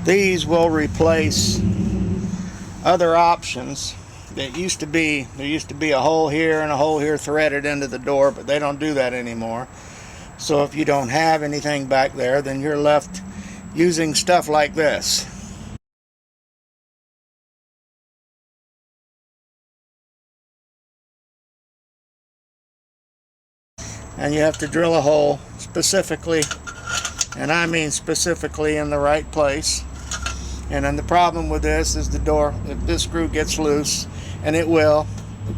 These will replace other options. There used to be a hole here and a hole here threaded into the door, but they don't do that anymore. So if you don't have anything back there, then you're left using stuff like this. And you have to drill a hole specifically, and I mean specifically, in the right place. And then the problem with this is the door, if this screw gets loose, and it will,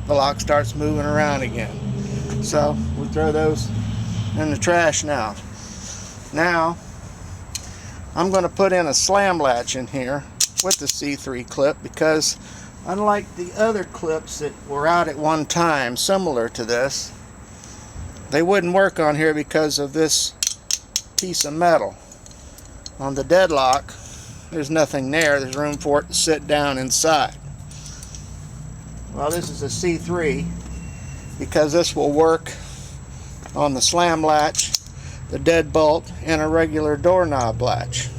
the lock starts moving around again. So we throw those in the trash now. Now I'm going to put in a slam latch in here with the C-3 clip, because unlike the other clips that were out at one time similar to this, they wouldn't work on here because of this piece of metal. On the deadlock, there's nothing there. There's room for it to sit down inside. Well, this is a C-3 because this will work on the slam latch, the deadbolt, and a regular doorknob latch.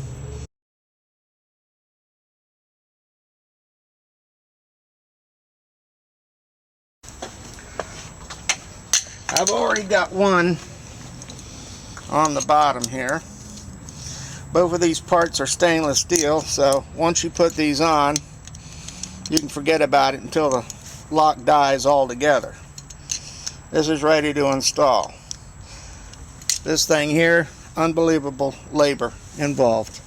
I've already got one on the bottom here. Both of these parts are stainless steel, so once you put these on, you can forget about it until the lock dies altogether. This is ready to install. This thing here, unbelievable labor involved.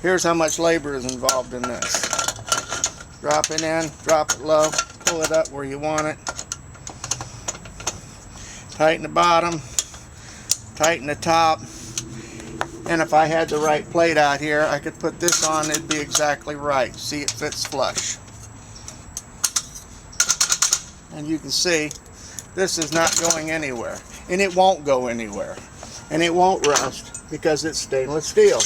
Here's how much labor is involved in this. Drop it in, drop it low, pull it up where you want it. Tighten the bottom, tighten the top, and if I had the right plate out here, I could put this on, it'd be exactly right. See, it fits flush. And you can see, this is not going anywhere, and it won't go anywhere, and it won't rust because it's stainless steel.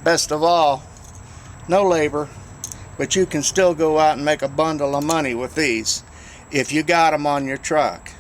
Best of all, no labor, but you can still go out and make a bundle of money with these if you got them on your truck.